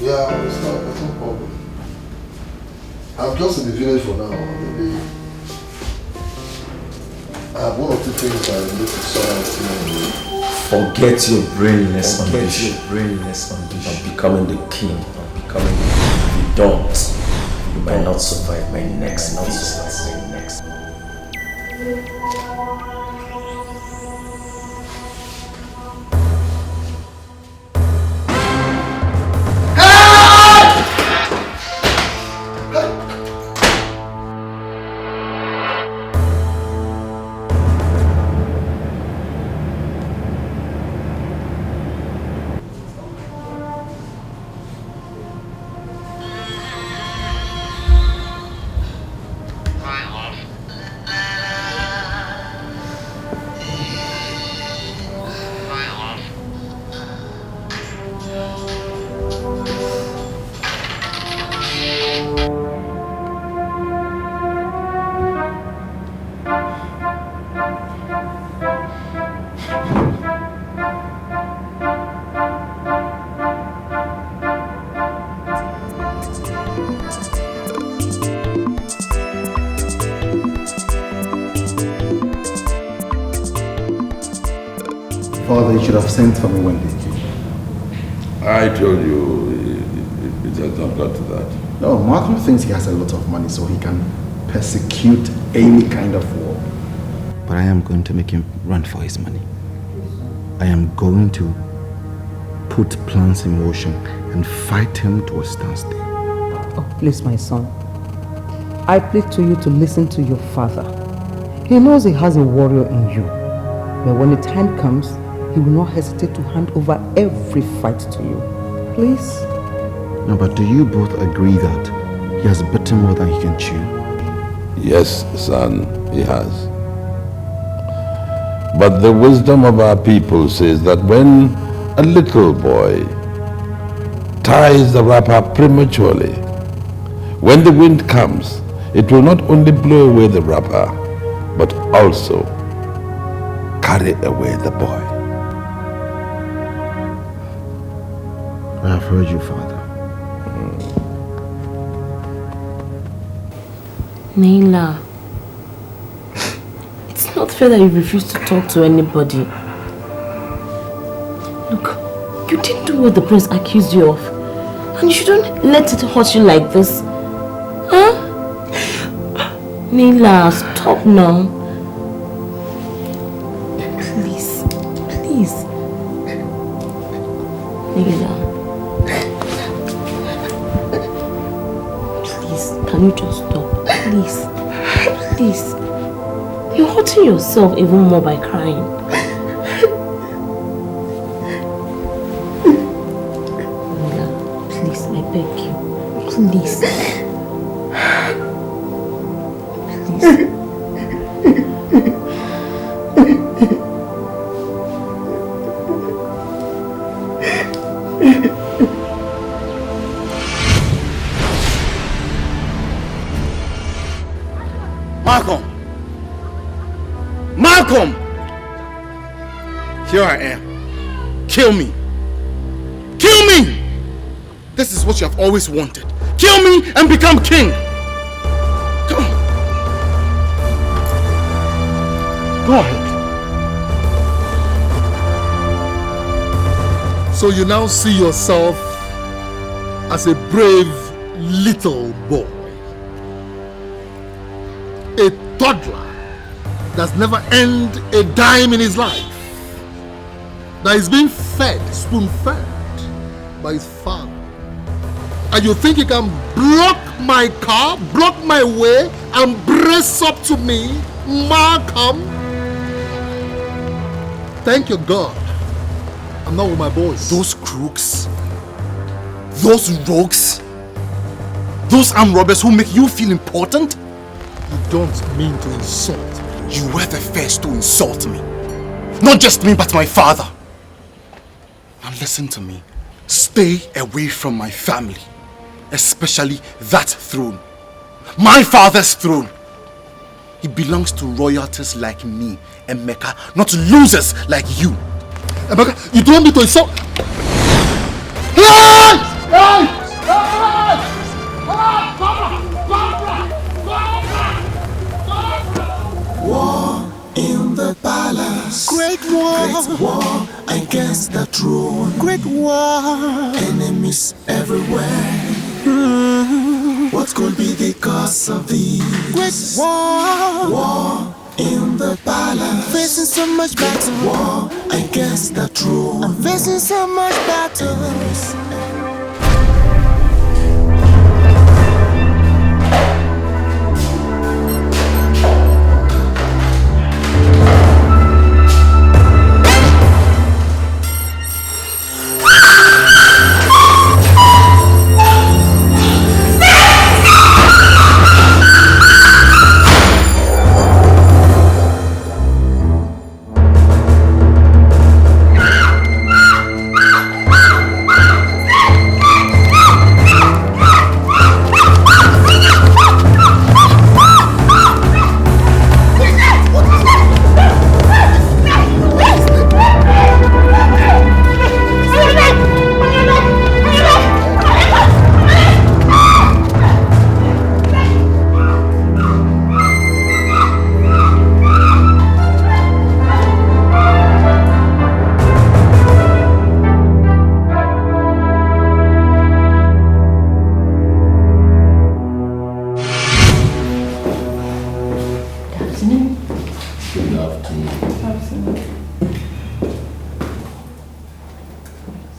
Yeah, it's no problem. I'm just in the village for now. Maybe I have one or two things I need to sort out. Forget your brainless ambition. I'm becoming the king. If you don't, you might not survive my next visit. Father, you should have sent for me when they came. I told you it has not got to that. No, Malcolm thinks he has a lot of money so he can persecute any kind of war. But I am going to make him run for his money. I am going to put plans in motion and fight him to a standstill. Oh, please, my son. I plead to you to listen to your father. He knows he has a warrior in you. But when the time comes, he will not hesitate to hand over every fight to you. Please? No, but do you both agree that he has bitten more than he can chew? Yes, son, he has. But the wisdom of our people says that when a little boy ties the wrapper prematurely, when the wind comes, it will not only blow away the wrapper, but also carry away the boy. I have heard you, Father. Naila, it's not fair that you refuse to talk to anybody. Look, you didn't do what the prince accused you of. And you shouldn't let it hurt you like this. Huh? Naila, stop now. Please. Naila. Please, can you just stop? Please. You're hurting yourself even more by crying. Naila, please, I beg you. Please. Malcolm! Here I am. Kill me! Kill me! This is what you have always wanted. Kill me and become king! Come on. Go ahead. So you now see yourself as a brave little boy. A toddler that's never earned a dime in his life. That is being fed, spoon-fed by his father. And you think you can block my car, block my way, and brace up to me, Malcolm? Thank you, God. I'm not with my boys. Those crooks, those rogues, those armed robbers who make you feel important? You don't mean to insult me. You were the first to insult me. Not just me, but my father. Now listen to me. Stay away from my family. Especially that throne. My father's throne. It belongs to royalties like me, Emeka, not losers like you. Emeka, you don't need to insult. Hey! in the palace. Great war. Great war against the throne. Great war. Enemies everywhere. What could be the cause of these? Great war. War in the palace. I'm facing so much battle. War against the throne. I'm facing so much battle. Enemies.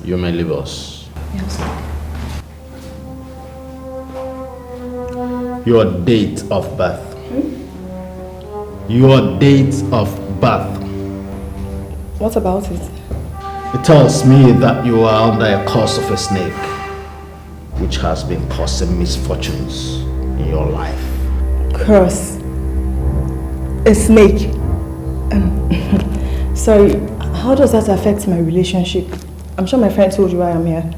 You may leave us. Yes. Your date of birth. Your date of birth. What about it? It tells me that you are under a curse of a snake, which has been causing misfortunes in your life. Curse. A snake. Sorry, how does that affect my relationship? I'm sure my friend told you why I'm here.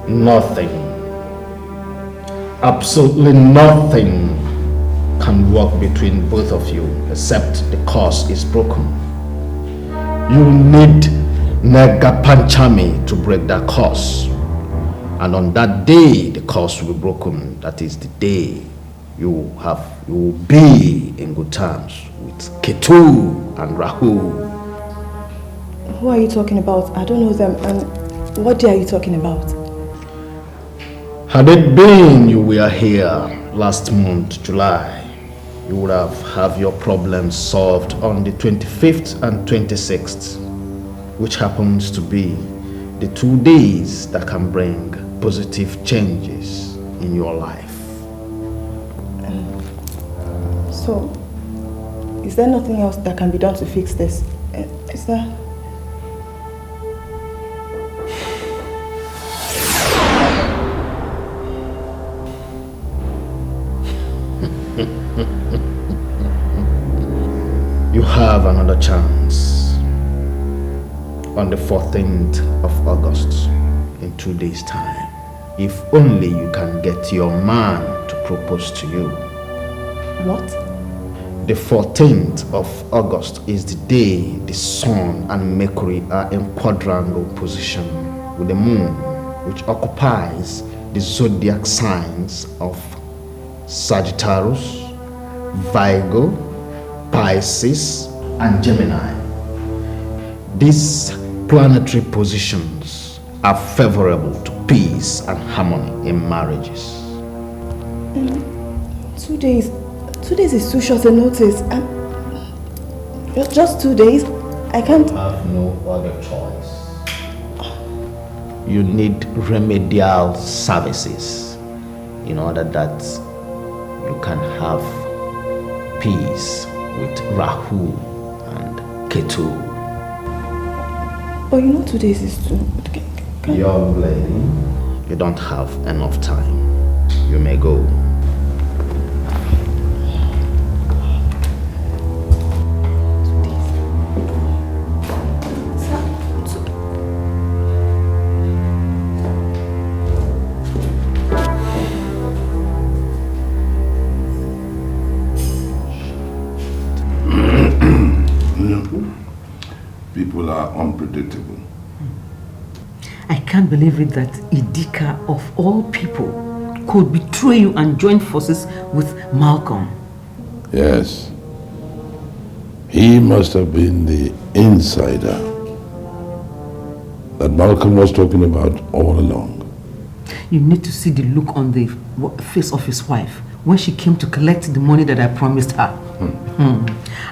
Nothing, absolutely nothing can work between both of you except the curse is broken. You need Nagapanchami to break that curse. And on that day, the curse will be broken. That is the day you will be in good terms with Ketu and Rahu. Who are you talking about? I don't know them. And what day are you talking about? Had it been you were here last month, July, you would have your problems solved on the 25th and 26th, which happens to be the 2 days that can bring positive changes in your life. So, is there nothing else that can be done to fix this? Is there? You have another chance on the 14th of August in 2 days' time. If only you can get your man to propose to you. What? The 14th of August is the day the Sun and Mercury are in quadrangle position with the Moon, which occupies the zodiac signs of Sagittarius, Virgo, Pisces, and Gemini. These planetary positions are favorable to peace and harmony in marriages. 2 days. 2 days is too short a notice. Just 2 days? I can't. You have no other choice. You need remedial services in order that you can have peace with Rahu and Ketu. But you know 2 days is too... Young lady, you don't have enough time. You may go. People are unpredictable. I can't believe it that Dikeh, of all people, could betray you and join forces with Malcolm. Yes. He must have been the insider that Malcolm was talking about all along. You need to see the look on the face of his wife when she came to collect the money that I promised her.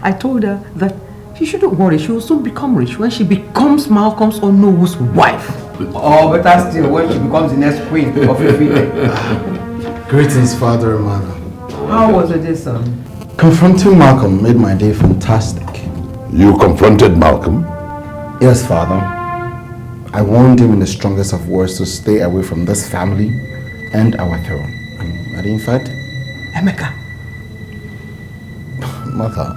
I told her that she shouldn't worry, she will soon become rich when she becomes Malcolm's Onowo's wife. Oh, better still, when she becomes the next queen of Ife. Greetings, father and mother. How was your day, son? Confronting Malcolm made my day fantastic. You confronted Malcolm? Yes, father. I warned him in the strongest of words to stay away from this family and our throne. And in fact, Emeka. Mother.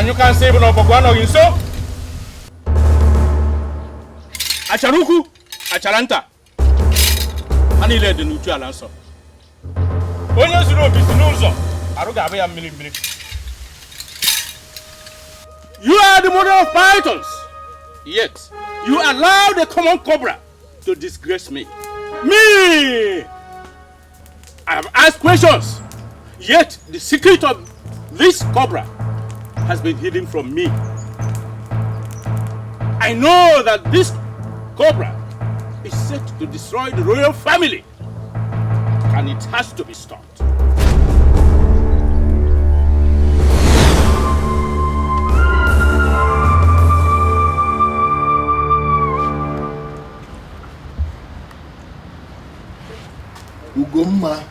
You can't save no Bogwano in so Acharuku, Acharanta. Ani led the neutral answer. When you see no business, Aruga mini. You are the mother of pythons, yet you allow the common cobra to disgrace me. Me! I have asked questions, yet the secret of this cobra has been hidden from me. I know that this cobra is set to destroy the royal family, and it has to be stopped. Ugomma.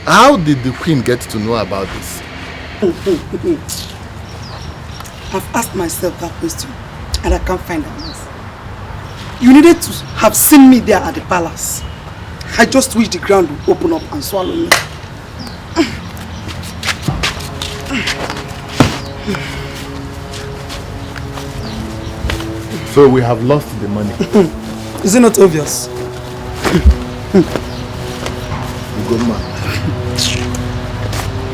How did the queen get to know about this? I've asked myself that question and I can't find an answer. You needed to have seen me there at the palace. I just wish the ground would open up and swallow me. So we have lost the money. Is it not obvious?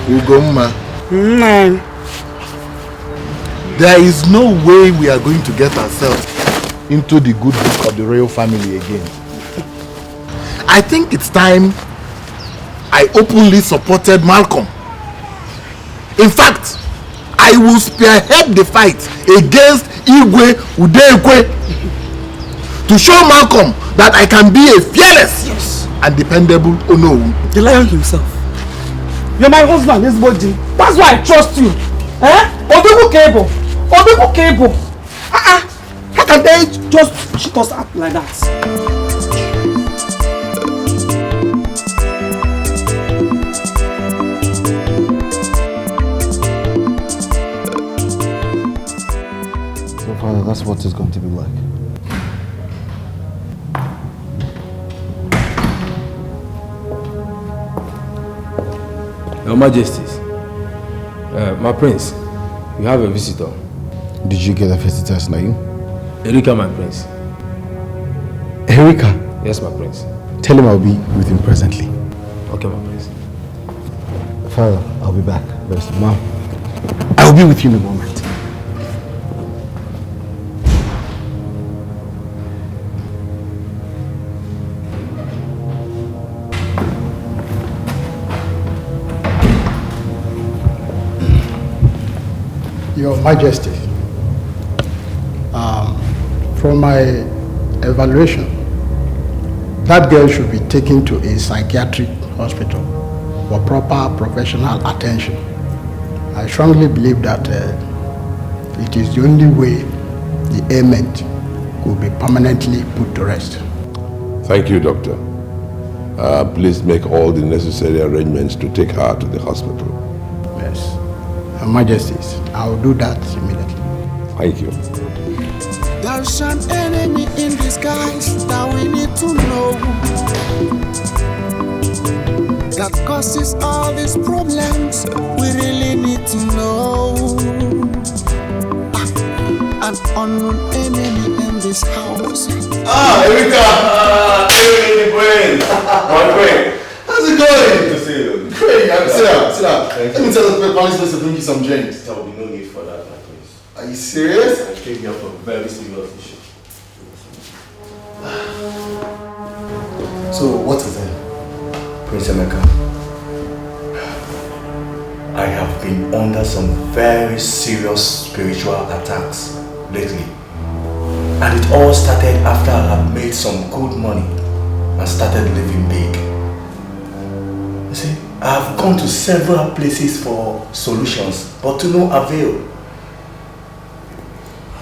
Ugomma. Nine. There is no way we are going to get ourselves into the good book of the royal family again. I think it's time I openly supported Malcolm. In fact, I will spearhead the fight against Igwe Udekwe to show Malcolm that I can be a fearless and dependable Onowu. The lion himself. You're my husband, this body. That's why I trust you. Odogu Cable. Odogu Cable. How can they just shit us up like that? So, Father, that's what it's going to be like. Your Majesties, my prince, you have a visitor. Did you get a visitor's name? Erika, my prince. Erika? Yes, my prince. Tell him I'll be with him presently. Okay, my prince. Father, I'll be back very soon. Mom, I'll be with you in a moment. Your Majesty, from my evaluation, that girl should be taken to a psychiatric hospital for proper professional attention. I strongly believe that it is the only way the ailment could be permanently put to rest. Thank you, Doctor. Please make all the necessary arrangements to take her to the hospital. Yes. Your Majesties, I will do that immediately. Thank you. There's an enemy in disguise that we need to know, that causes all these problems. We really need to know. An unknown enemy in this house. Erika! Hey, Queen! My queen! How's it going? Good to see you. Great, sit down, sit down. Let me tell the police to bring you some drinks. There will be no need for that, my prince. Are you serious? I came here for a very serious issue. So, what is it? Prince Emeka, I have been under some very serious spiritual attacks lately. And it all started after I had made some good money and started living big. You see, I have gone to several places for solutions, but to no avail.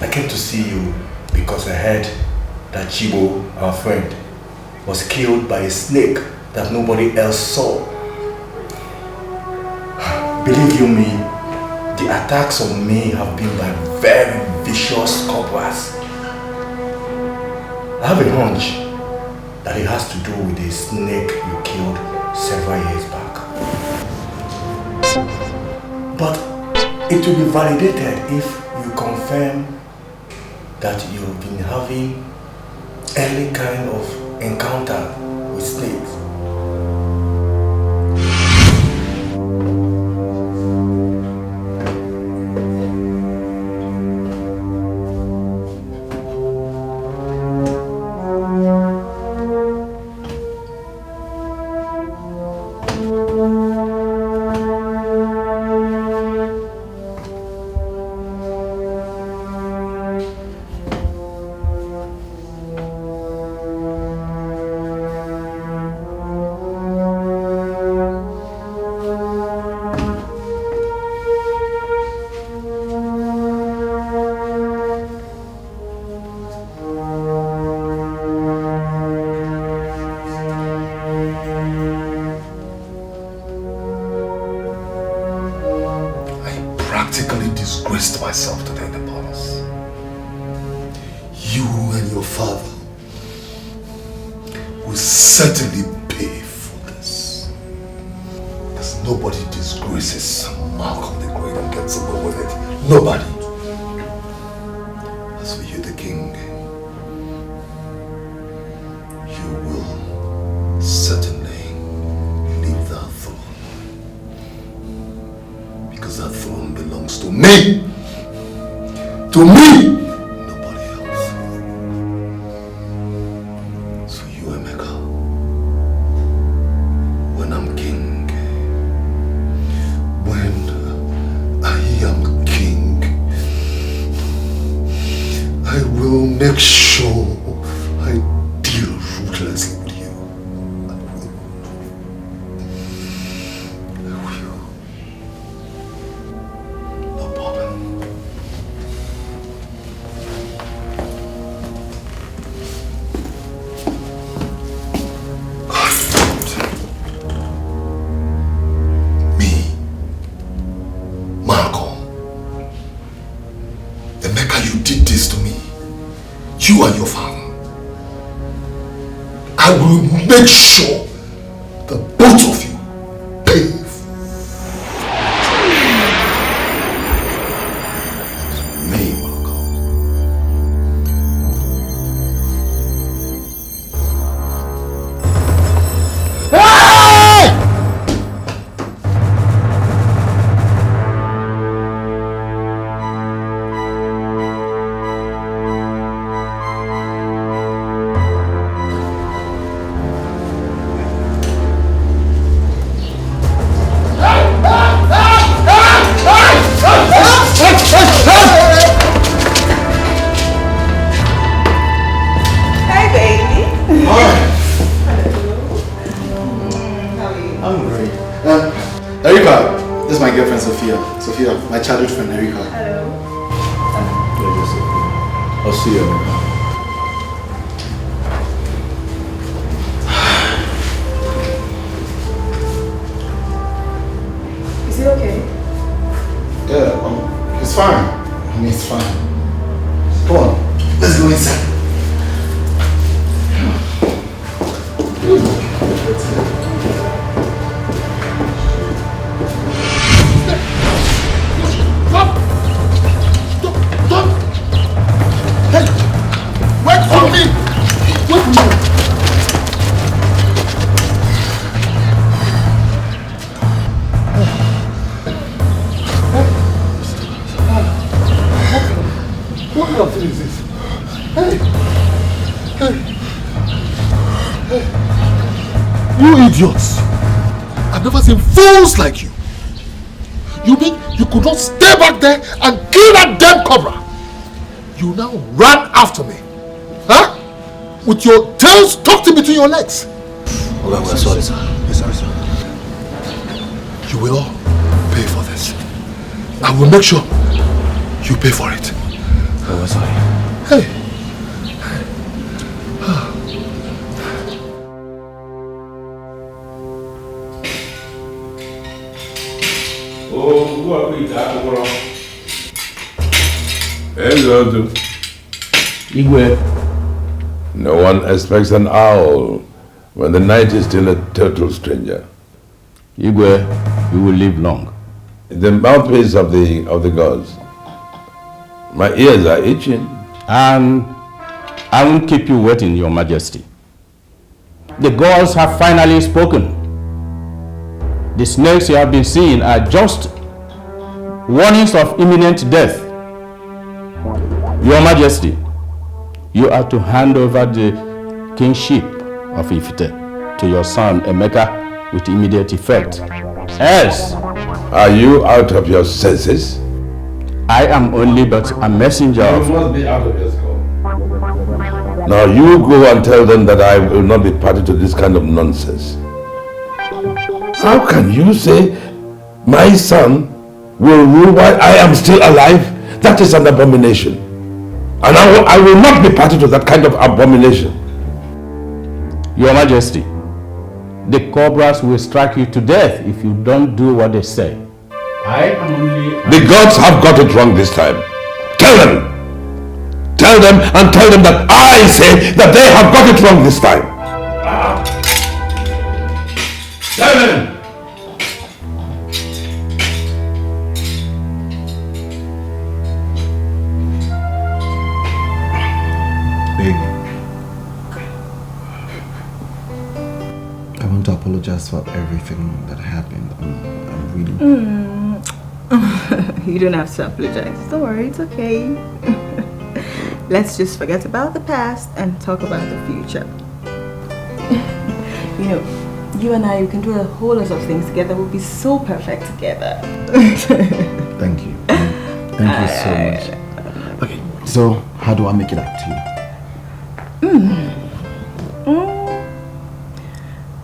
I came to see you because I heard that Chibo, our friend, was killed by a snake that nobody else saw. Believe you me, the attacks on me have been by very vicious cobras. I have a hunch that it has to do with the snake you killed several years back. But it will be validated if you confirm that you've been having any kind of encounter with snakes. Myself today in the palace. You and your father will certainly pay for this. Because nobody disgraces Malcolm the Great and gets away with it. Nobody. As for you, the king, you will certainly leave that throne. Because that throne belongs to me. To me! Nobody else. So you, Emeka, when I'm king, when I am king, I will make sure I deal ruthlessly with you. I will. No problem. You and your father. I will make sure that both of you pay. Me, Malcolm. I'm great. Erika, this is my girlfriend Sophia. Sophia, my childhood friend Erika. Hello. I'll see you, Erika. Is he okay? Yeah, he's fine. He's fine. Come on, let's go inside. You idiots! I've never seen fools like you. You mean you could not stay back there and kill that damn cobra? You now ran after me. Huh? With your tails tucked in between your legs. Okay, we're sorry, sir. We're sorry, sir. You will all pay for this. I will make sure you pay for it. Oh, we're sorry. Hey. Hello. Igwe. No one expects an owl when the night is still a total stranger. Igwe, you will live long. The mouthpiece of the gods. My ears are itching. And I won't keep you waiting, Your Majesty. The gods have finally spoken. The snakes you have been seeing are just warnings of imminent death. Your Majesty, you are to hand over the kingship of Ifite to your son Emeka with immediate effect. Else, are you out of your senses? I am only but a messenger of... You must be out of your skull. Now you go and tell them that I will not be party to this kind of nonsense. How can you say my son will rule while I am still alive? That is an abomination. And I will not be party to that kind of abomination. Your Majesty, the cobras will strike you to death if you don't do what they say. I am only... The gods have got it wrong this time. Tell them! Tell them and tell them that I say that they have got it wrong this time. Tell them! I want to apologize for everything that happened. I'm really... You don't have to apologize. Don't worry, it's okay. Let's just forget about the past and talk about the future. You know, you and I, we can do a whole lot of things together. We'll be so perfect together. Thank you. Thank you so much. Okay, so how do I make it up to you?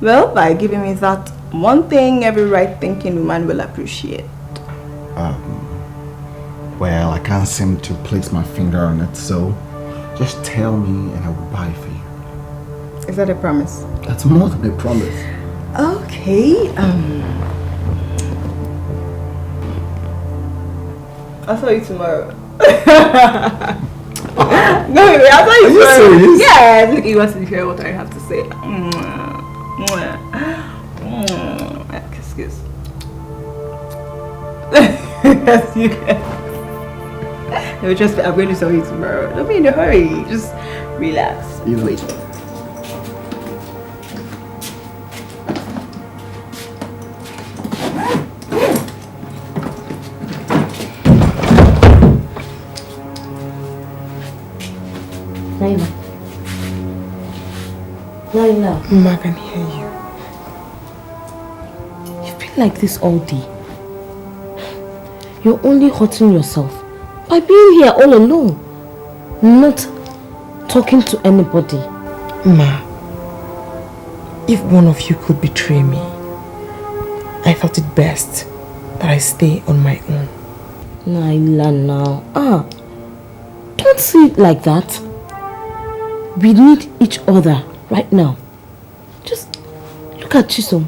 Well, by giving me that one thing every right-thinking woman will appreciate. Well, I can't seem to place my finger on it, so just tell me and I will buy for you. Is that a promise? That's more than a promise. Okay, I'll tell you tomorrow. No, wait, I'll tell you tomorrow. Are you serious? Yeah, look, you want to hear what I have to say. Kiss, kiss. Yes, you can. No, just I'm going to tell you tomorrow. Don't be in a hurry. Just relax. Wait. Laila. Mama, I can hear you. You've been like this all day. You're only hurting yourself by being here all alone, not talking to anybody. Ma, if one of you could betray me, I thought it best that I stay on my own. Naila now. Don't see it like that. We need each other right now. Just look at Chisom.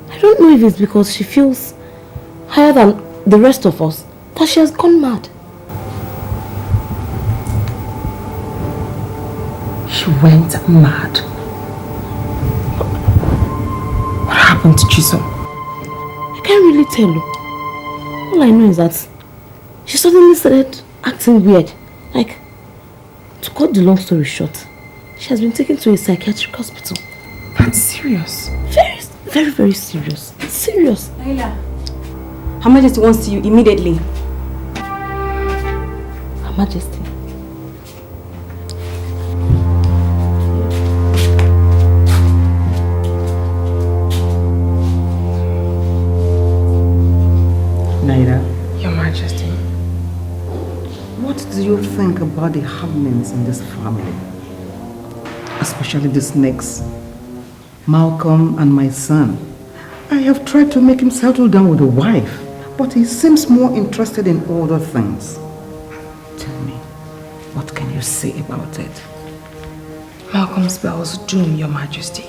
I don't know if it's because she feels higher than the rest of us that she has gone mad. She went mad. What happened to Chisom? I can't really tell you. All I know is that she suddenly started acting weird. Like, to cut the long story short, she has been taken to a psychiatric hospital. That's serious. Very, very, very serious. It's serious. Naila, Her Majesty wants to see you immediately. Her Majesty. Naira, Your Majesty. what do you think about the happenings in this family? Especially this next, Malcolm and my son. I have tried to make him settle down with a wife, but he seems more interested in other things. Tell me, what can you say about it? Malcolm spells doom, Your Majesty.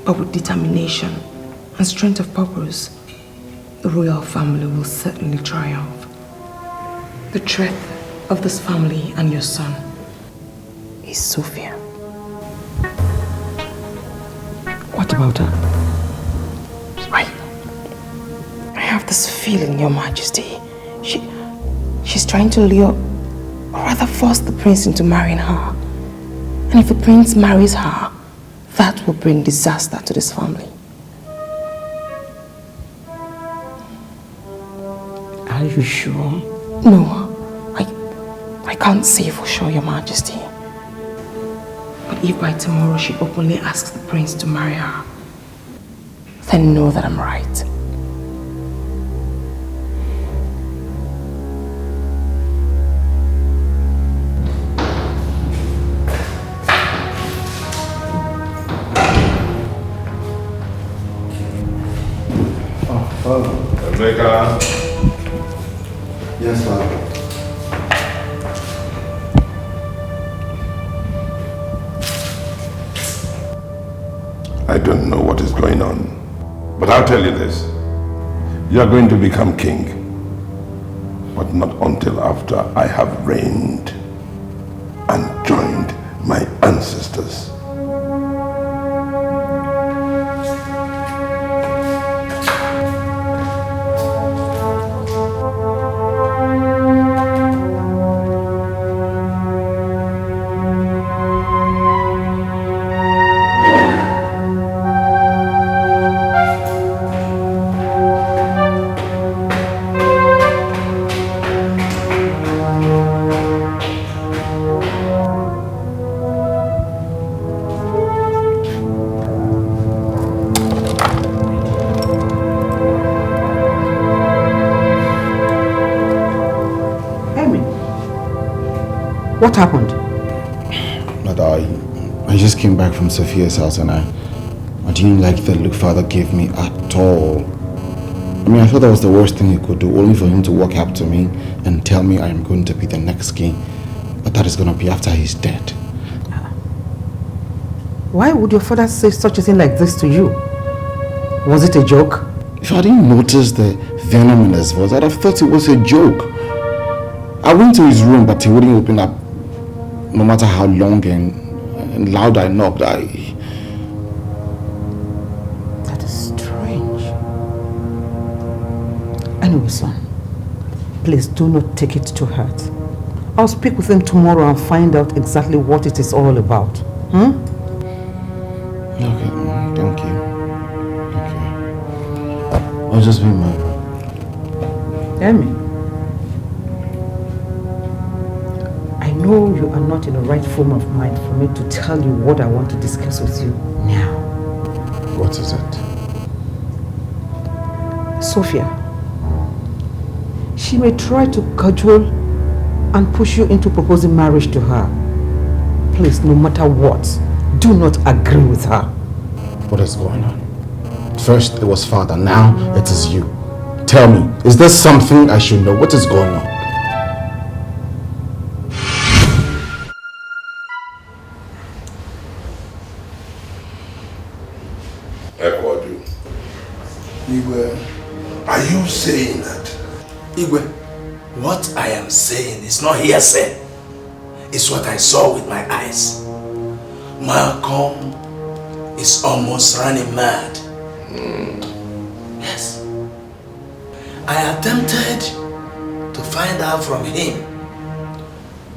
But with determination and strength of purpose, the royal family will certainly triumph. The threat of this family and your son is Sophia. What about her? I have this feeling, Your Majesty. She's trying to lure, or rather force the prince into marrying her. And if the prince marries her, that will bring disaster to this family. Are you sure? No, I can't say for sure, Your Majesty. But if by tomorrow she openly asks the prince to marry her, then know that I'm right. Emeka. Yes, Father. I don't know what is going on, but I'll tell you this. You are going to become king, but not until after I have reigned and joined my ancestors. What happened? But I just came back from Sophia's house and I didn't like the look father gave me at all. I mean, I thought that was the worst thing he could do, only for him to walk up to me and tell me I am going to be the next king. But that is going to be after he's dead. Why would your father say such a thing like this to you? Was it a joke? If I didn't notice the venom in his voice, I'd have thought it was a joke. I went to his room, but he wouldn't open up. No matter how long and loud I knocked, That is strange. Anyway, son, please do not take it to heart. I'll speak with him tomorrow and find out exactly what it is all about. Okay, thank you. I'll just be my... Amy, I know you are not in the right frame of mind for me to tell you what I want to discuss with you now. What is it? Sophia, she may try to cajole and push you into proposing marriage to her. Please, no matter what, do not agree with her. What is going on? First it was father, now it is you. Tell me, is there something I should know? What is going on? Ekwadu. Igwe, are you saying that? Igwe, what I am saying is not hearsay. It's what I saw with my eyes. Malcolm is almost running mad. Yes. I attempted to find out from him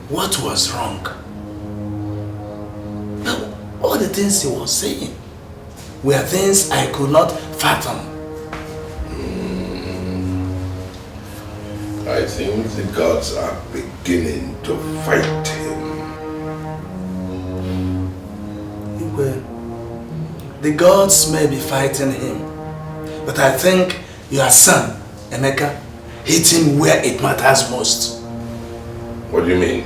what was wrong. But all the things he was saying were things I could not fathom. I think the gods are beginning to fight him. The gods may be fighting him, but I think your son, Emeka, hit him where it matters most. What do you mean?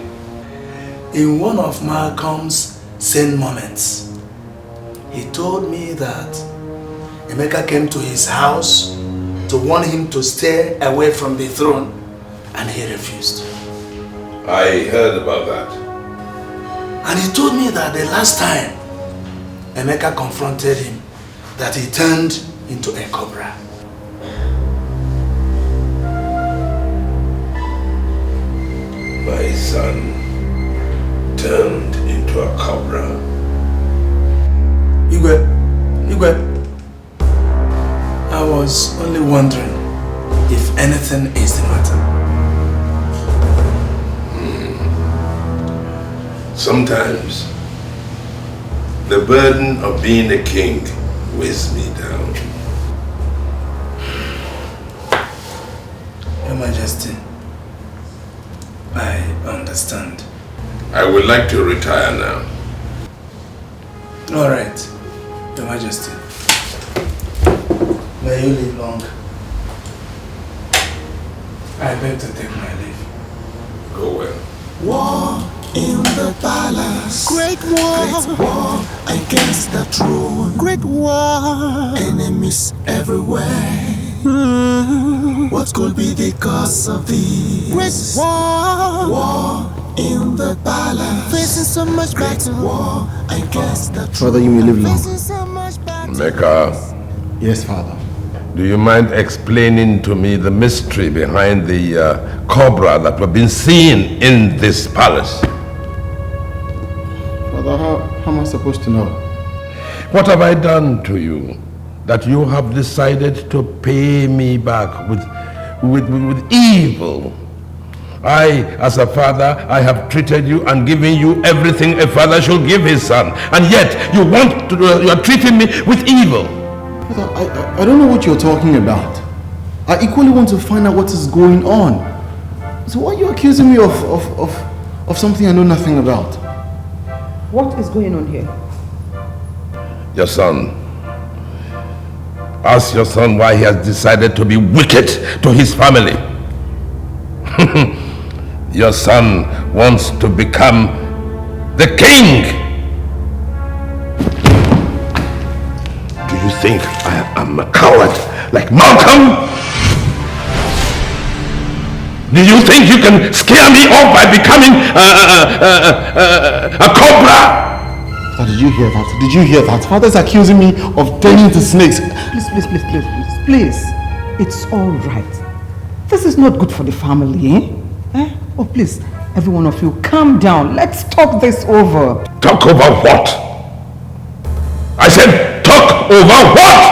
In one of Malcolm's sane moments, he told me that Emeka came to his house to warn him to stay away from the throne, and he refused. I heard about that. And he told me that the last time Emeka confronted him, that he turned into a cobra. My son turned into a cobra. Igwe, I was only wondering if anything is the matter. Sometimes the burden of being a king weighs me down. Your Majesty, I understand. I would like to retire now. All right, Your Majesty. May you live long. I beg to take my leave. Go well. War in the palace. Great war against the throne. Great war. Enemies everywhere. What could be the cause of this? Great war. War in the palace. Facing so much battle. War against the throne. Father, you may live long. Mecca. Yes, Father. Do you mind explaining to me the mystery behind the cobra that we've been seeing in this palace? Father, how am I supposed to know? What have I done to you that you have decided to pay me back with evil? I, as a father, I have treated you and given you everything a father should give his son, and yet you are treating me with evil. Father, I don't know what you're talking about. I equally want to find out what is going on. So why are you accusing me of something I know nothing about? What is going on here? Your son. Ask your son why he has decided to be wicked to his family. Your son wants to become the king. Do you think I am a coward like Malcolm? Do you think you can scare me off by becoming a cobra? Father, did you hear that? Did you hear that? Father's accusing me of turning into snakes. Please. It's all right. This is not good for the family, eh? Oh, please, every one of you, calm down. Let's talk this over. Talk over what? I said, talk over what?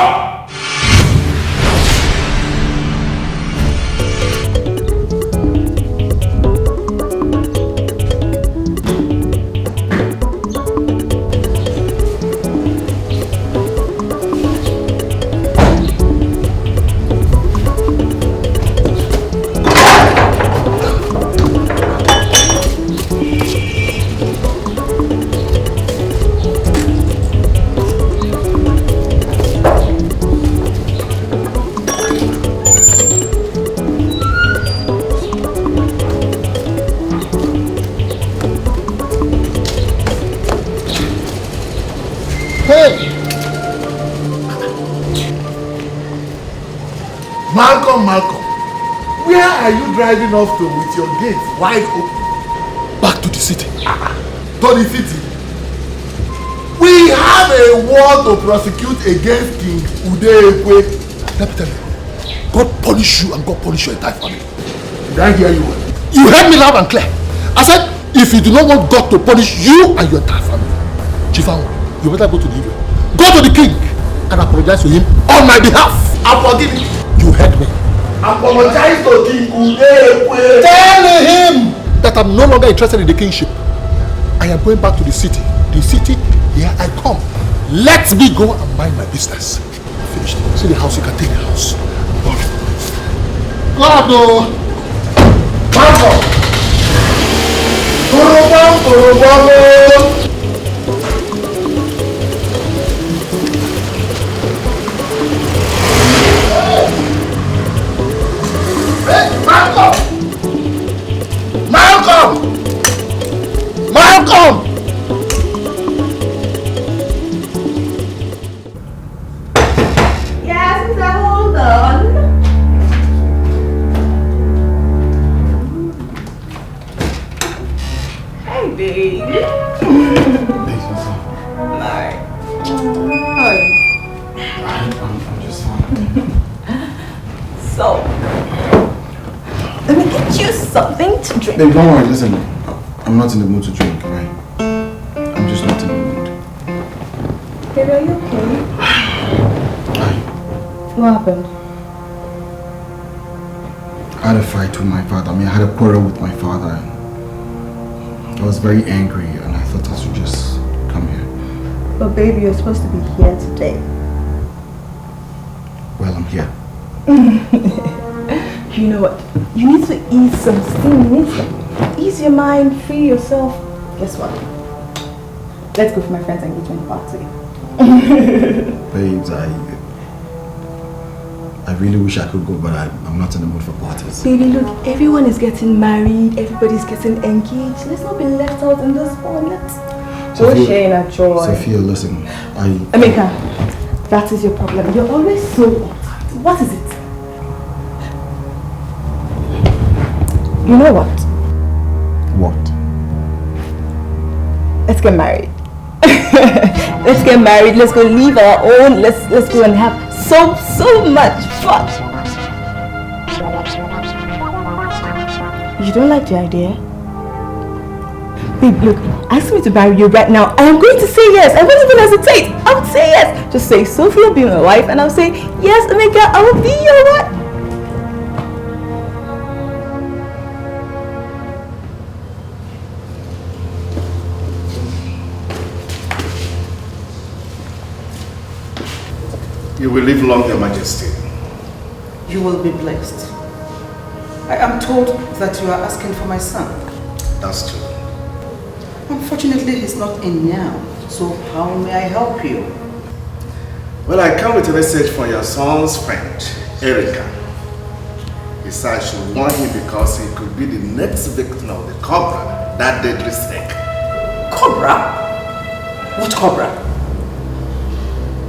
Hey! Malcolm, where are you driving off to with your gates wide open? Back to the city. To the city? We have a war to prosecute against King Udekwe. Let me tell you, God punish you and God punish your entire family. Did I hear you? You heard me loud and clear. I said, if you do not want God to punish you and your entire family, Chifawo, you better go to the evil. Go to the king and apologize to him on my behalf. I'm forgiving. You heard me. Apologize to King Udekwe. Tell him that I'm no longer interested in the kingship. I am going back to the city. The city, here I come. Let me go and mind my business. Finished. See the house, you can take the house. God, no. Malcolm. Kurubam. Malcolm! Yes, Mr. Hold on. Hey, baby. Hi. How are you? I'm just fine. So, let me get you something to drink. Babe, don't worry, listen. I'm not in the mood to drink, right? I'm just not in the mood. Baby, are you okay? What happened? I had a fight with my father. I had a quarrel with my father. I was very angry and I thought I should just come here. But baby, you're supposed to be here today. Well, I'm here. You know what? You need to ease some steam. You need to ease your mind, free yourself. Guess what? Let's go for my friend's engagement party. Babes, I really wish I could go, but I'm not in the mood for parties. Baby, look, everyone is getting married, everybody's getting engaged. Let's not be left out in this one. Let's go share in our joy. Sophia, listen, Emeka, that is your problem. You're always so uptight. What is it? You know what? What? Let's get married. Let's get married. Let's go leave our own. Let's go and have so much fun. You don't like the idea? Babe, look, ask me to marry you right now. I am going to say yes. I won't even hesitate. I would say yes. Just say, Sophia, be my wife. And I'll say, yes, Emeka, I will be your wife. You will live long, Your Majesty. You will be blessed. I am told that you are asking for my son. That's true. Unfortunately, he's not in now. So how may I help you? Well, I come with a message from your son's friend, Erica. He said I should warn him because he could be the next victim of the cobra, that deadly snake. Cobra? What cobra?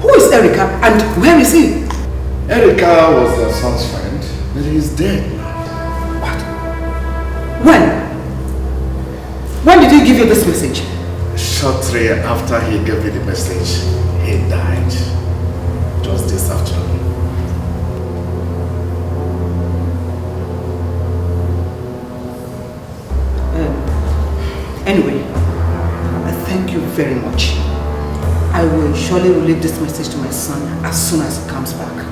Who is Erica and where is he? Erica was your son's friend, but he is dead now. What? When? When did he give you this message? Shortly after he gave you the message, he died. Just this afternoon. Anyway, I thank you very much. I will surely relay this message to my son as soon as he comes back.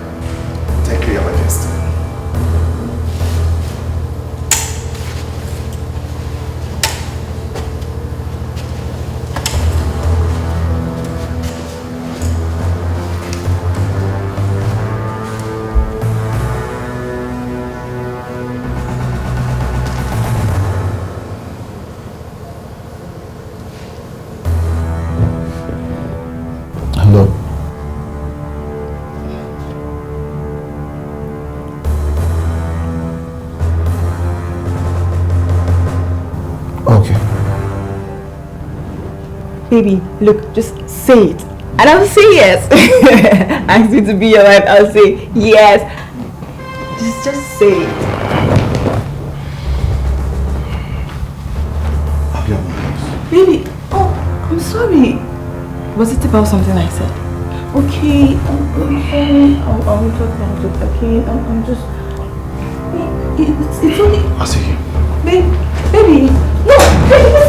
Thank you, Your Majesty. Hello. Baby, look, just say it. And I'll say yes. Ask me to be your wife, I'll say yes. Just say it. Baby, oh, I'm sorry. Was it about something I said? Okay, I'm sorry. I'll talk about it. Okay, I'm just... It's only... I'll see you. Baby, no, baby.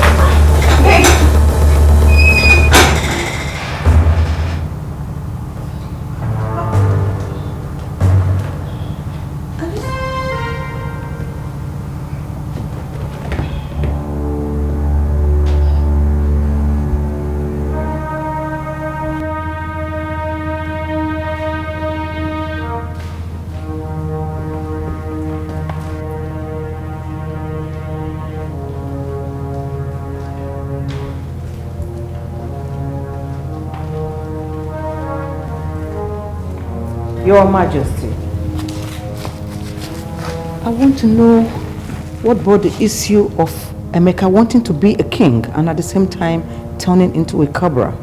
Your Majesty, I want to know what brought the issue of Emeka wanting to be a king and at the same time turning into a cobra.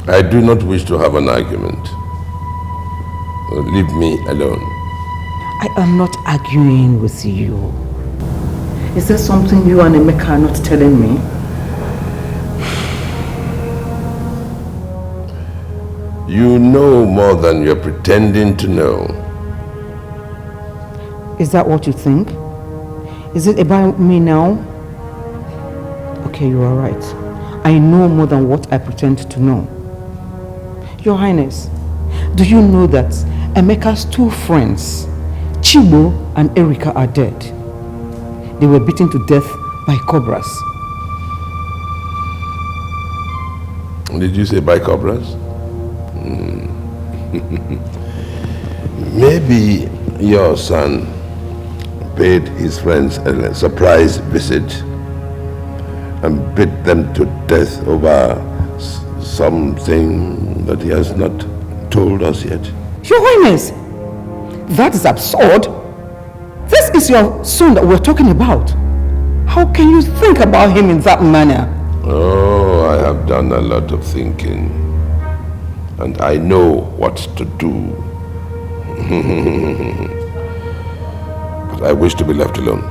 I do not wish to have an argument. Leave me alone. I am not arguing with you. Is there something you and Emeka are not telling me? You know more than you're pretending to know. Is that what you think? Is it about me now? Okay, you are right. I know more than what I pretend to know. Your Highness, do you know that Emeka's two friends, Chibo and Erika, are dead? They were beaten to death by cobras. Did you say by cobras? Maybe your son paid his friends a surprise visit and beat them to death over something that he has not told us yet. Your Highness, that is absurd. This is your son that we're talking about. How can you think about him in that manner? Oh, I have done a lot of thinking. And I know what to do. But I wish to be left alone.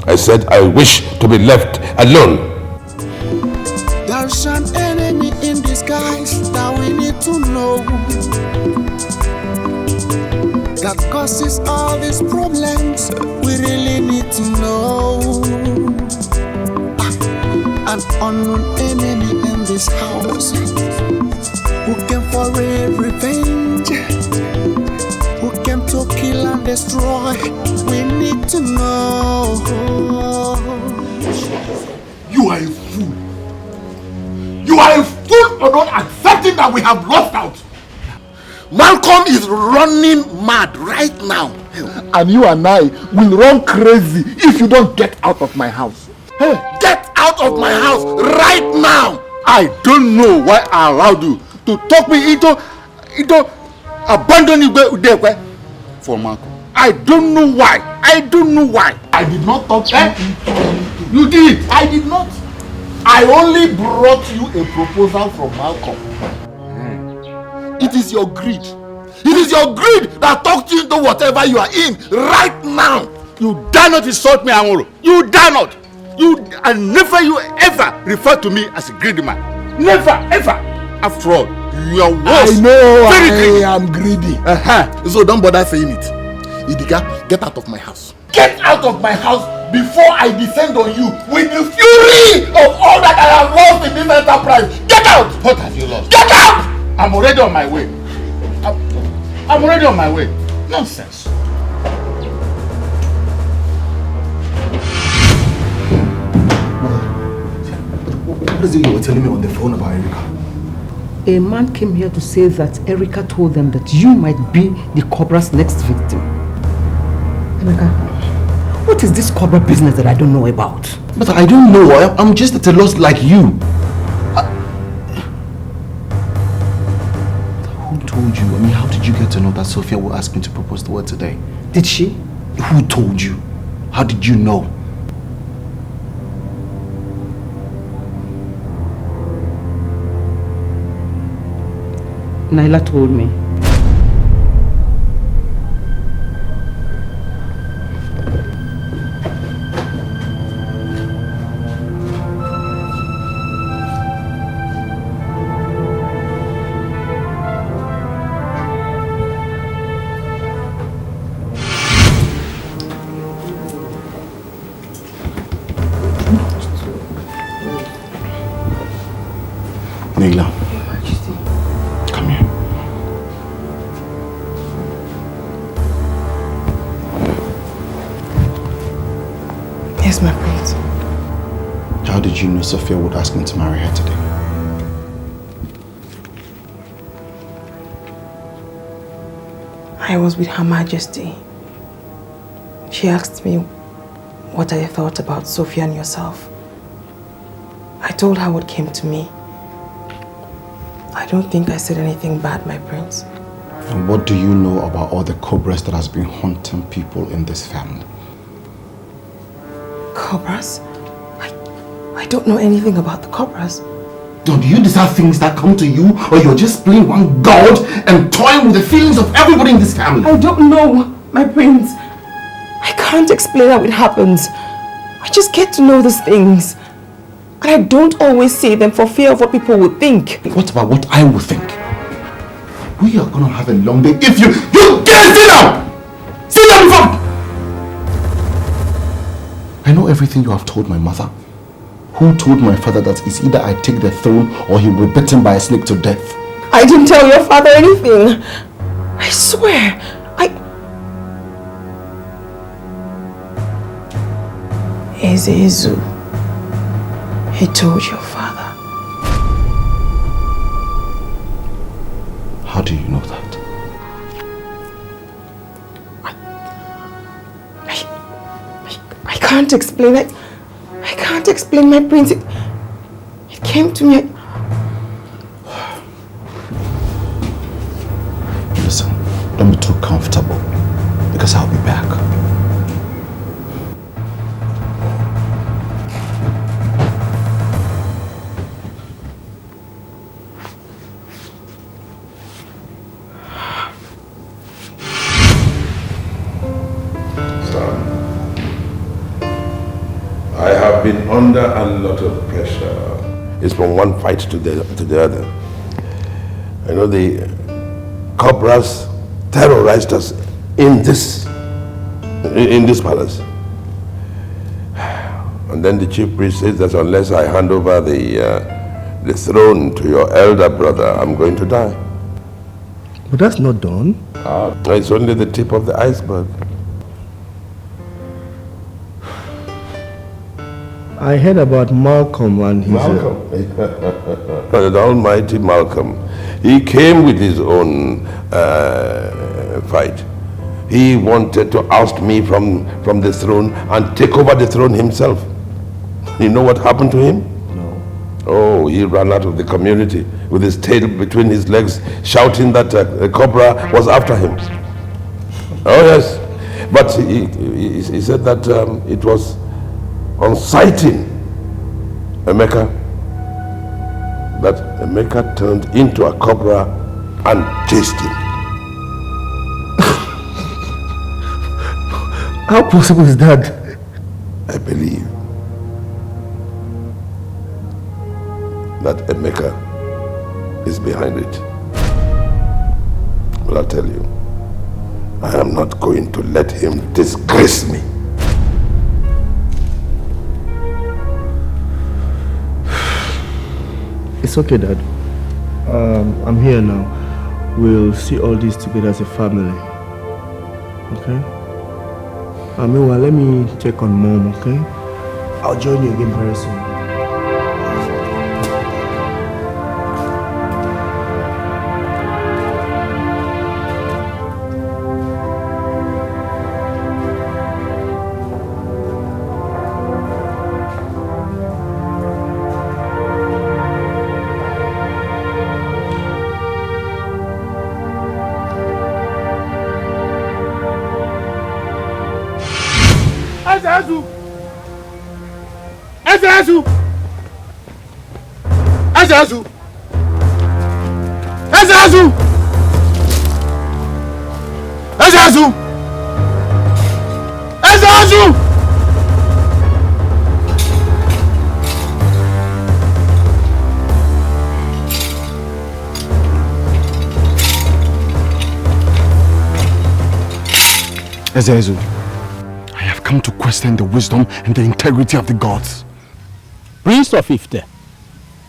I said I wish to be left alone. There's an enemy in disguise that we need to know, that causes all these problems. We really need to know. An unknown enemy in this house, who came for a revenge, who came to kill and destroy. We need to know. You are a fool. You are a fool for not accepting that we have lost out. Malcolm is running mad right now. And you and I will run crazy if you don't get out of my house. Hey, get out of my house right now. I don't know why I allowed you to talk me into abandoning Dikeh for Malcolm. I don't know why. I don't know why. I did not talk to you. You did. I did not. I only brought you a proposal from Malcolm. It is your greed. It is your greed that talked you into whatever you are in right now. You dare not insult me, Amoro. You dare not. And never you ever refer to me as a greedy man. Never, ever. After all, you are worse. I know I am greedy. So don't bother saying it. Idika, get out of my house. Get out of my house before I descend on you with the fury of all that I have lost in this enterprise. Get out! What have you lost? Get out! I'm already on my way. I'm already on my way. Nonsense. What is it you were telling me on the phone about Erika? A man came here to say that Erika told them that you might be the cobra's next victim. Emeka, what is this cobra business that I don't know about? But I don't know. I'm just at a loss like you. Who told you? I mean, how did you get to know that Sophia will ask me to propose to her today? Did she? Who told you? How did you know? Naila told me. Naila, come here. Yes, my prince. How did you know Sophia would ask me to marry her today? I was with Her Majesty. She asked me what I thought about Sophia and yourself. I told her what came to me. I don't think I said anything bad, my prince. And what do you know about all the cobras that has been haunting people in this family? Cobras? I don't know anything about the cobras. Do you deserve things that come to you, or you're just playing one god and toying with the feelings of everybody in this family? I don't know, my prince. I can't explain how it happens. I just get to know these things. And I don't always say them for fear of what people would think. What about what I would think? We are gonna have a long day if you can't sit down! Sit down before! I know everything you have told my mother. Who told my father that it's either I take the throne or he will be bitten by a snake to death? I didn't tell your father anything. I swear. Ezezu, he told your father. How do you know that? I can't explain it. I can't explain, my prince. It came to me. Listen, don't be too comfortable, because I'll be back. I have been under a lot of pressure. It's from one fight to the other. I know the cobras terrorized us in this palace. And then the chief priest says that unless I hand over the throne to your elder brother, I'm going to die. But that's not done. It's only the tip of the iceberg. I heard about Malcolm and his... Malcolm? The almighty Malcolm. He came with his own fight. He wanted to oust me from the throne and take over the throne himself. You know what happened to him? No. Oh, he ran out of the community with his tail between his legs, shouting that a cobra was after him. Oh yes, but he said that it was on sighting Emeka that Emeka turned into a cobra and chased him. How possible is that? I believe that Emeka is behind it. But I'll tell you, I am not going to let him disgrace me. It's okay, Dad. I'm here now. We'll see all this together as a family. Okay? Meanwhile, let me check on Mom, okay? I'll join you again very soon. Ezeazu! Ezeazu! Ezeazu! Ezeazu, I have come to question the wisdom and the integrity of the gods. Prince of Ifte,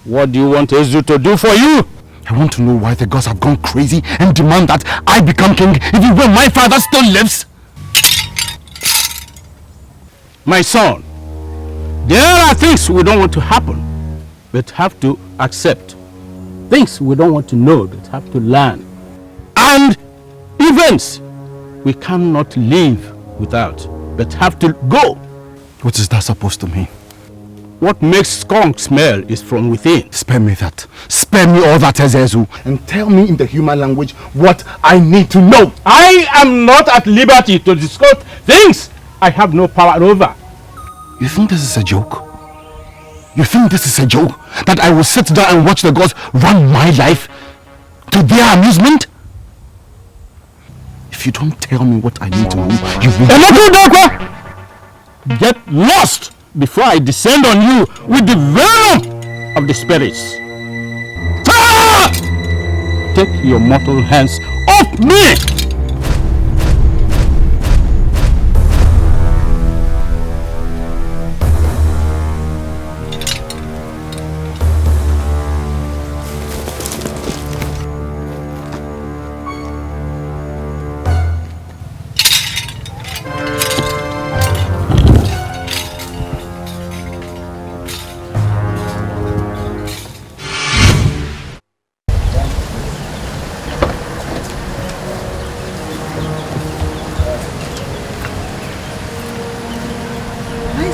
what do you want Ezu to do for you? I want to know why the gods have gone crazy and demand that I become king even when my father still lives. My son, there are things we don't want to happen, but have to accept. Things we don't want to know, but have to learn. And events we cannot live without, but have to go. What is that supposed to mean? What makes skunk smell is from within. Spare me that. Spare me all that, Ezeazu, and tell me in the human language what I need to know. I am not at liberty to discuss things I have no power over. You think this is a joke? You think this is a joke? That I will sit down and watch the gods run my life to their amusement? If you don't tell me what I need to know, you will... Get lost before I descend on you with the venom of the spirits. Ah! Take your mortal hands off me!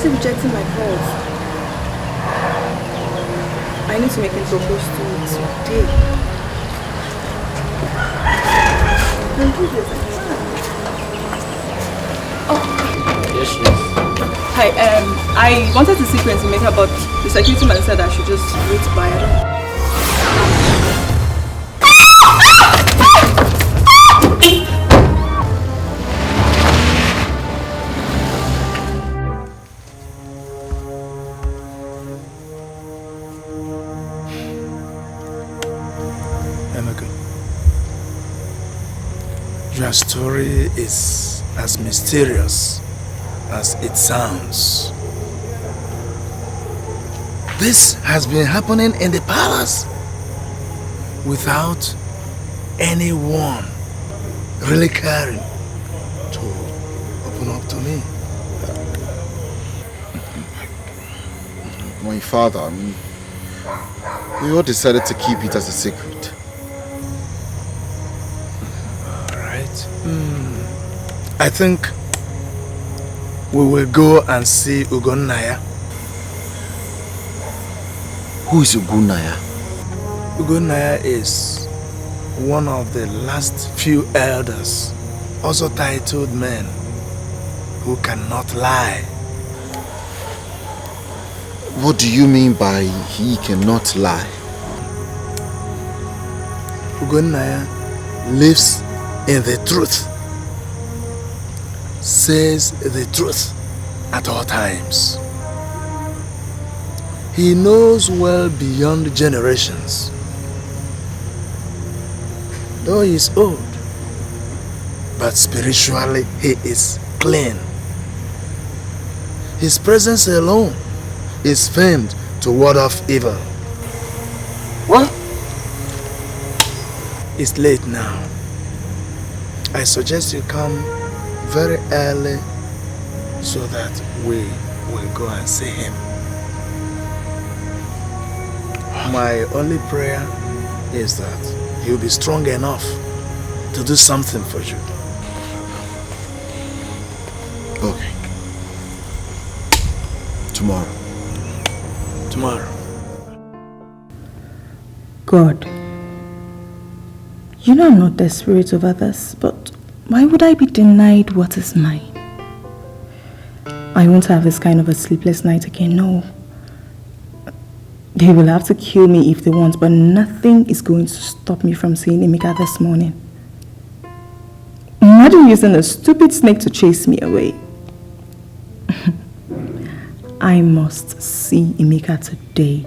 Rejecting my calls. I need to make him propose to me today. Oh. Yes, yes. Hi, I wanted to see Prince Emeka, but the security man said I should just wait by him. Your story is as mysterious as it sounds. This has been happening in the palace without anyone really caring to open up to me. My father, we all decided to keep it as a secret. I think we will go and see Ugonnaya. Who is Ugonnaya? Ugonnaya is one of the last few elders, also titled men, who cannot lie. What do you mean by he cannot lie? Ugonnaya lives in the truth, says the truth at all times. He knows well beyond generations. Though he is old, but spiritually he is clean. His presence alone is famed to ward off evil. What? It's late now. I suggest you come very early so that we will go and see him. My only prayer is that he'll be strong enough to do something for you. Okay. Tomorrow. Tomorrow. God, you know I'm not desperate over this, but why would I be denied what is mine? I won't have this kind of a sleepless night again, no. They will have to kill me if they want, but nothing is going to stop me from seeing Emeka this morning. Imagine using a stupid snake to chase me away. I must see Emeka today.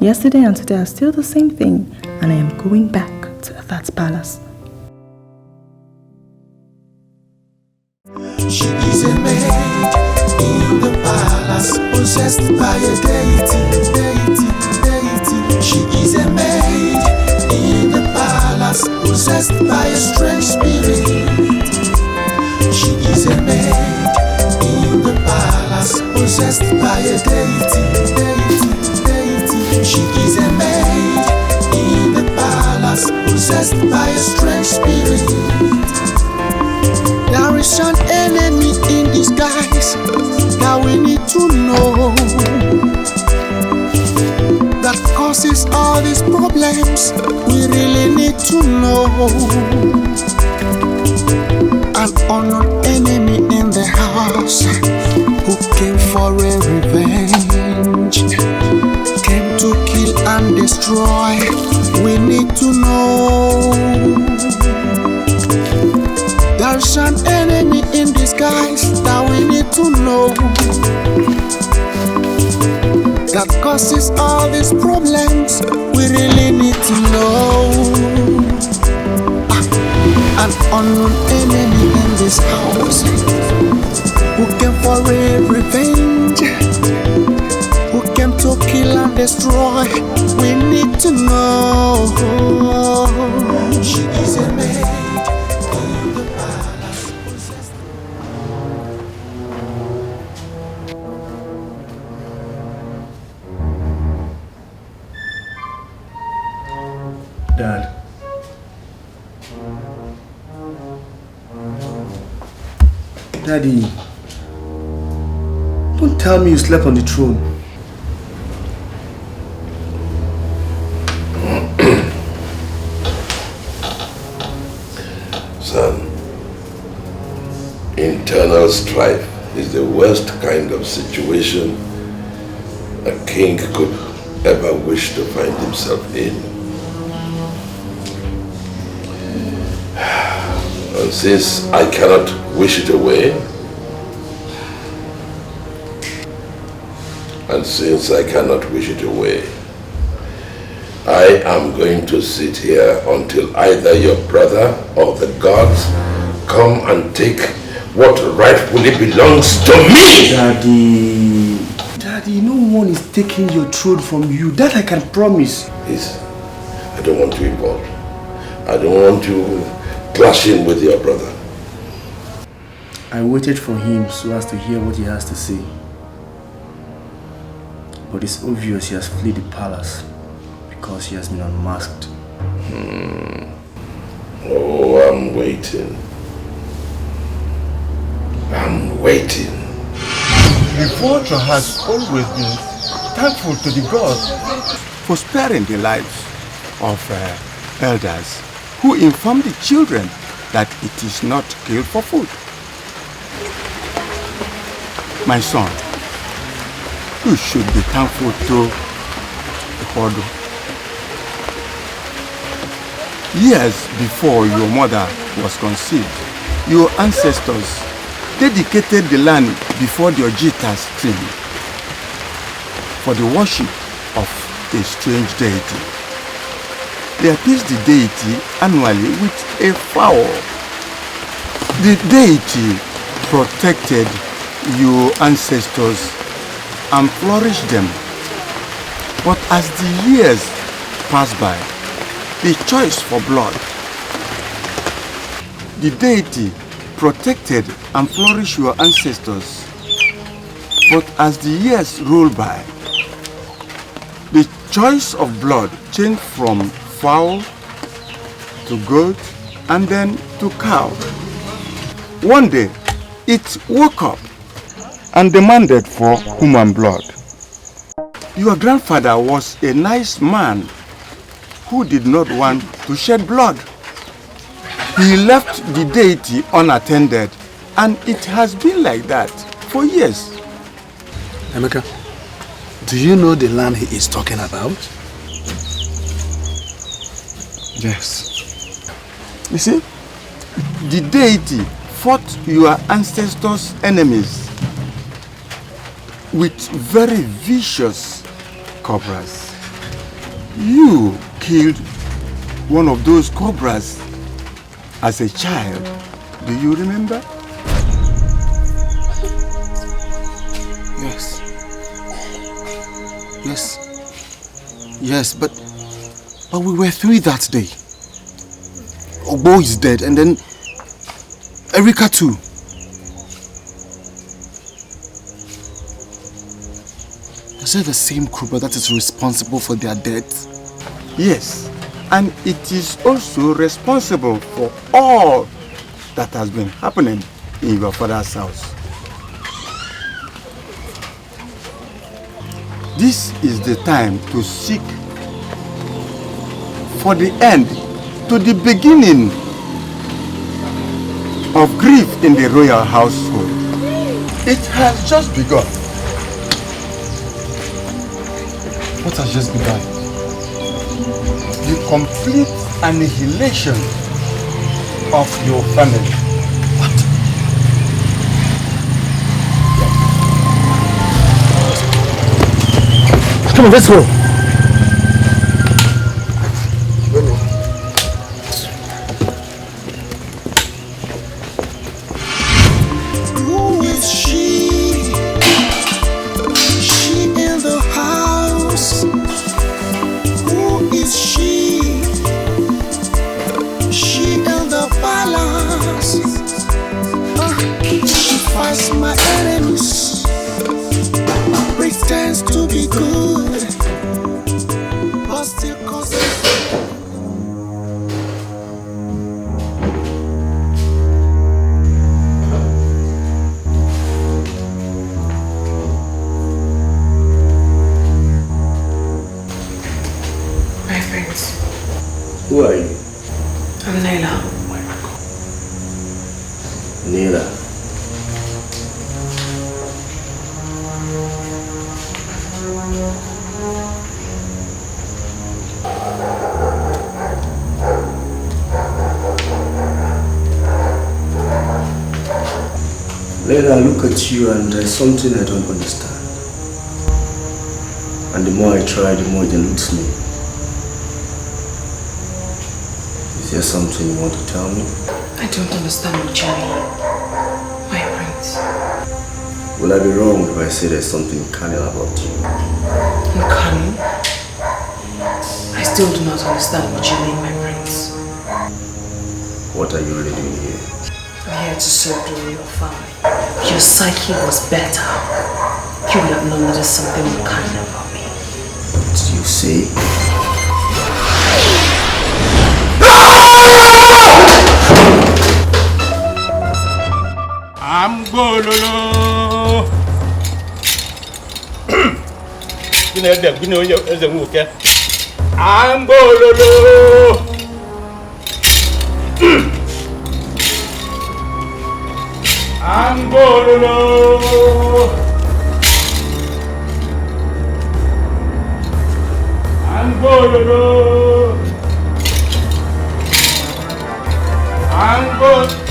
Yesterday and today are still the same thing, and I am going back to that palace. She is a maid in the palace, possessed by a deity. She is a maid in the palace, possessed by a strange spirit. She is a maid in the palace, possessed by a deity. She is a maid in the palace, possessed by a strange spirit. There is an enemy in disguise that we need to know, that causes all these problems. We really need to know. An unknown enemy in the house who came for a revenge, came to kill and destroy. We need to know. There's an enemy in disguise that we need to know, that causes all these problems. We really need to know. An unknown enemy in this house who came for a revenge, who came to kill and destroy. We need to know. She is a maid. Dad. Daddy, don't tell me you slept on the throne. Son, internal strife is the worst kind of situation a king could ever wish to find himself in. And since I cannot wish it away, I am going to sit here until either your brother or the gods come and take what rightfully belongs to me! Daddy, no one is taking your throne from you. That I can promise. Please, I don't want to involve. I don't want to clash in with your brother. I waited for him so as to hear what he has to say. But it's obvious he has fled the palace because he has been unmasked. Oh, I'm waiting. The vulture has always been thankful to the gods for sparing the lives of elders who inform the children that it is not killed for food. My son, you should be thankful to the Hodo. Years before your mother was conceived, your ancestors dedicated the land before the Ojita stream for the worship of a strange deity. They appeased the deity annually with a fowl. The deity protected your ancestors and flourished them. But as the years passed by, the choice for blood, the deity protected and flourished your ancestors. But as the years rolled by, the choice of blood changed from fowl to goat and then to cow. One day, it woke up and demanded for human blood. Your grandfather was a nice man who did not want to shed blood. He left the deity unattended, and it has been like that for years. Emeka, Do you know the land he is talking about? Yes. You see, the deity fought your ancestors' enemies with very vicious cobras. You killed one of those cobras as a child. Do you remember? Yes. Yes. Yes, but we were 3 that day. Ogbo is dead, and then Erika too. Is it the same Kruba that is responsible for their deaths? Yes, and it is also responsible for all that has been happening in your father's house. This is the time to seek for the end to the beginning of grief in the royal household. It has just begun. What has just begun? The complete annihilation of your family. Come on, let's go. Who is she? She in the house. Who is she? She in the palace. She fights my enemies. Pretends to be good, but still causes. My friends, Who are you? I'm Naila. Nila. Leila, I look at you and there's something I don't understand. And the more I try, the more it eludes me. Is there something you want to tell me? I don't understand what you mean, my prince. Will I be wrong if I say there's something carnal about you? Nkanu? I still do not understand what you mean, my prince. What are you really doing here? I'm here to serve the royal family. If your psyche was better, you would have known that there's something unkind about me. What do you say? I'm gololo. I'm gololo. I'm gololo. I'm gololo. I'm gololo.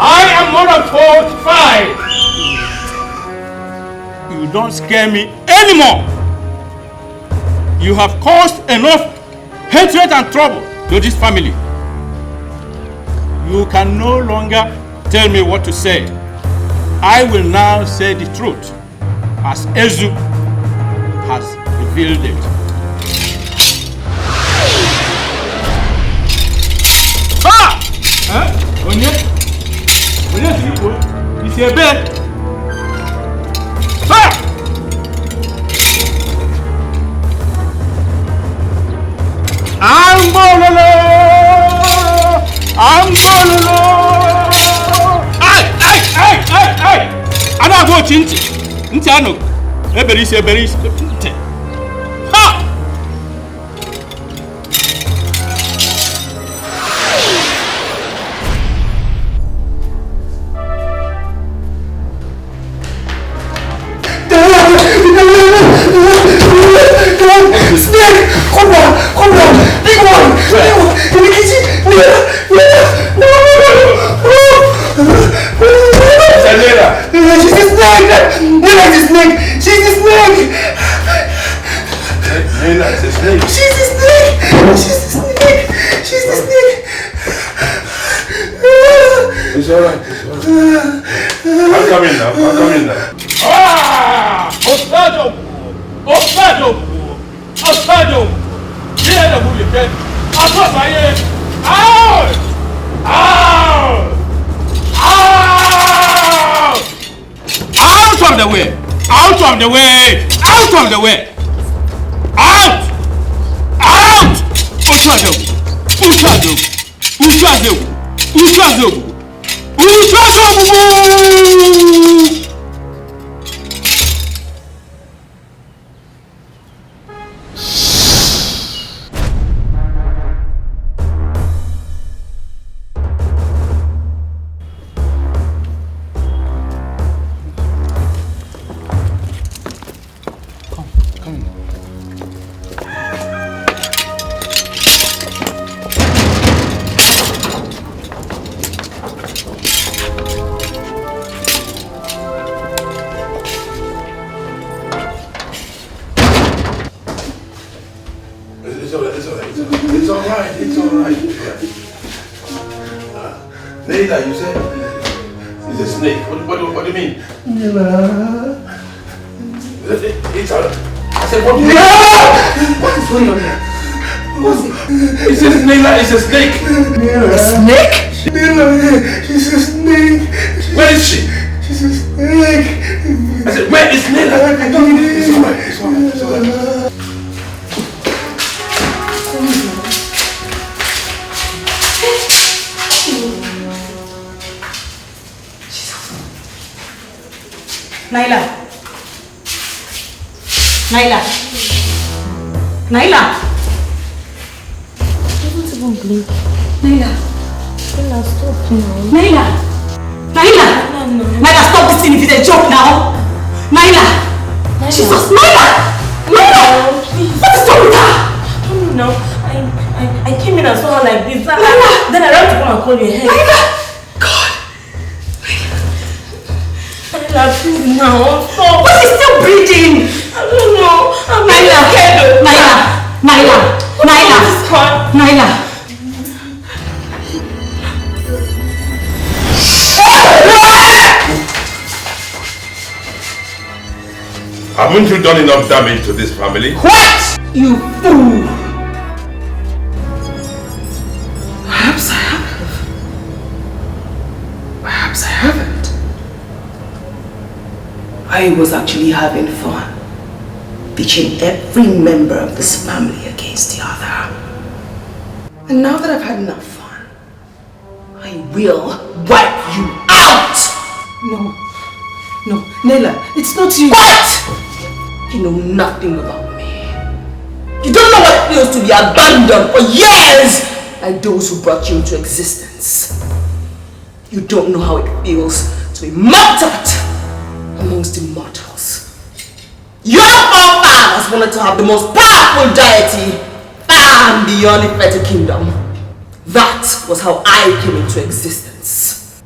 I am more than 45. You don't scare me anymore. You have caused enough hatred and trouble to this family. You can no longer tell me what to say. I will now say the truth as Ezu has revealed it. Ha! Huh? Onye? It's a bed. Ha! I'm bololo. Ay! I don't go chinchi. Nti ano. Eberis. Ha! She's the snake! Nela is the snake! She's the snake! Nela is the snake. She's the snake! She's the snake! She's the snake! It's alright, it's alright. I'll come in now, I'll come in now. Ah! Ostado! Ostado! Ostado! Here the bully dead. Across my head! Out! Out! Out! Out of the way! Out of the way! Out of the way! Out! Out! Ostado! Ostado! Ostado! Ostado! Nela, you said it's a snake. What do you mean? Nela. It's a... I said, what do you mean? What is going on here? What's it? It says Nela is a snake. Nela. A snake? Nela, she's a snake. Where is she? She's a snake. I said, where is Nela? It's alright, it's alright, it's alright. Naila. Naila. Naila. I don't even blink. Naila. Naila, stop now. Naila. Naila. Naila, stop this thing if it's a joke now. Naila. Jesus, Naila. Naila. What is wrong with her? No, I came in and saw her like this. Naila. Then I ran to come and call your head. Naila. Naila, please now. Stop. But she's still breathing. I don't know. I'm Naila. scared. Naila. Naila. Naila. Naila. Haven't you done enough damage to this family? What? You fool! Perhaps I have. Perhaps I haven't. I was actually having fun, pitching every member of this family against the other. And now that I've had enough fun, I will wipe you out! No, Nela, it's not you. What? You know nothing about me. You don't know what it feels to be abandoned for years by those who brought you into existence. You don't know how it feels to be mocked at amongst immortals. Your forefathers wanted to have the most powerful deity far and beyond the Ifete kingdom. That was how I came into existence.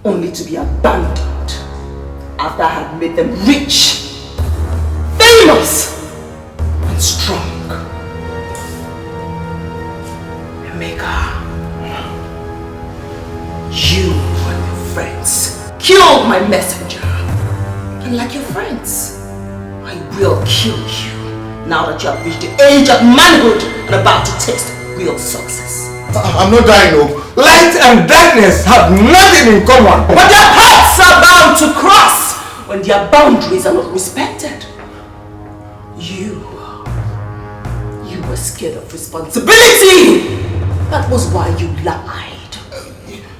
Only to be abandoned after I had made them rich, famous, and strong. Emeka, you and your friends killed my messenger. And like your friends, I will kill you now that you have reached the age of manhood and about to taste real success. I'm not dying, no. Light and darkness have nothing in common. But their paths are bound to cross when their boundaries are not respected. You were scared of responsibility. That was why you lied.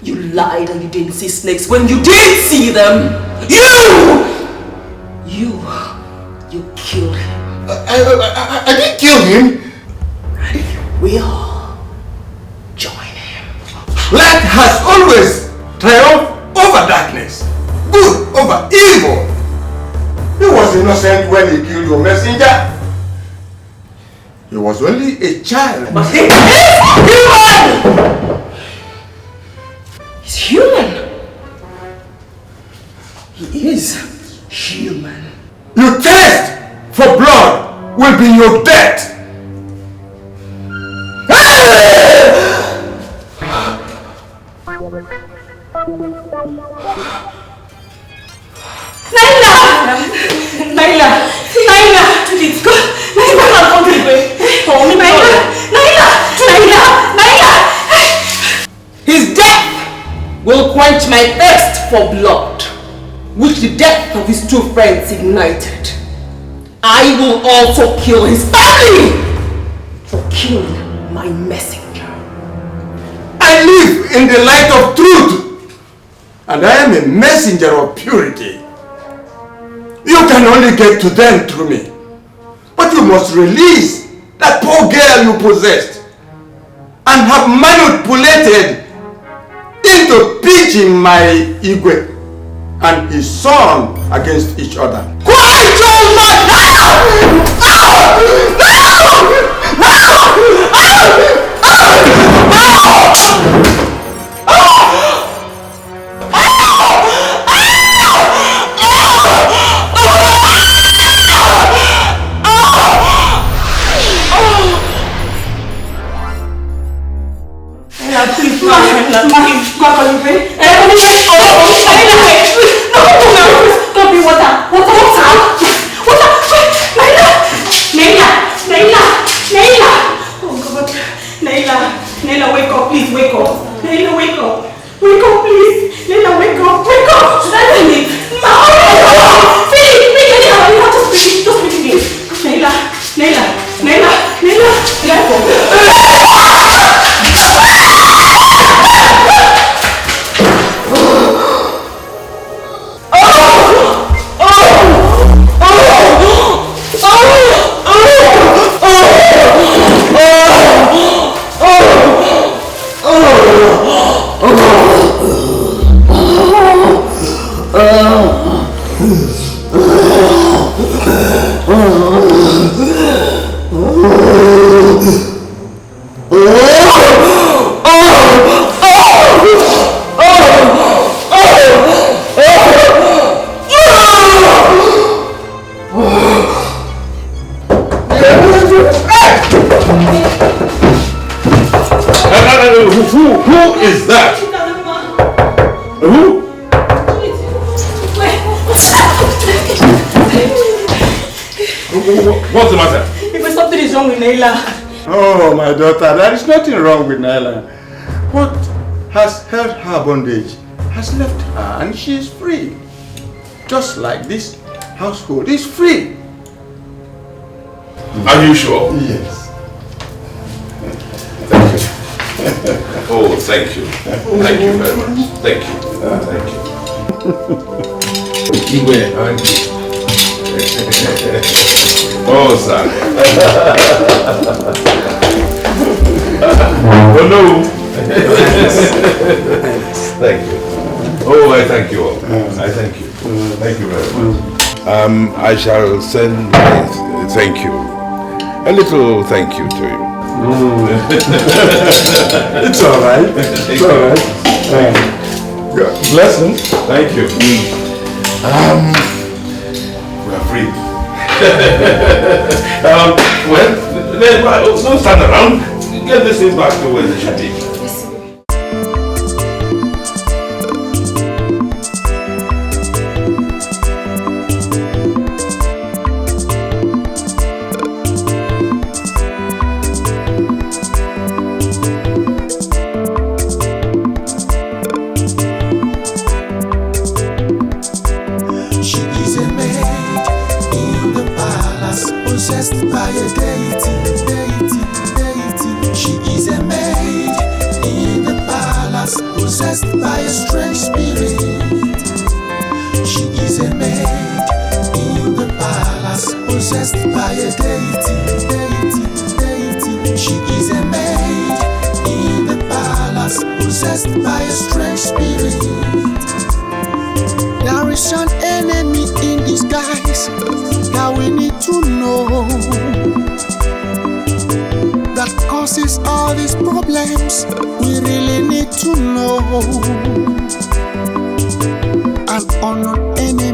You lied and you didn't see snakes when you did see them. You killed him. I didn't kill him. And you will join him. Light has always triumphed over darkness. Good over evil. He was innocent when he killed your messenger. He was only a child. But he is human! He's human. He is human. You thirst for blood will be your death. Naila! Please, go. Naila, come this way. Naila! His death will quench my thirst for blood, which the death of his two friends ignited. I will also kill his family for killing my messenger. I live in the light of truth, and I am a messenger of purity. You can only get to them through me, but you must release that poor girl you possessed and have manipulated into pitching my Igwe and his son against each other. Quiet, old man! Who is that? Who? What's the matter? If something is wrong with Naila. Oh, my daughter, there is nothing wrong with Naila. What has held her bondage has left her and she is free. Just like this household is free. Are you sure? Yes. Thank you. Oh, thank you. Thank you very much. Thank you. Thank you. Oh, sir. Oh, no. Thank you. Oh, I thank you all. I thank you. Thank you very much. I shall send my thank you. A little thank you to you. It's all right. It's all right. Blessing. Thank you. We are free. Well, don't stand around. Get this thing back to where they should be. An unknown enemy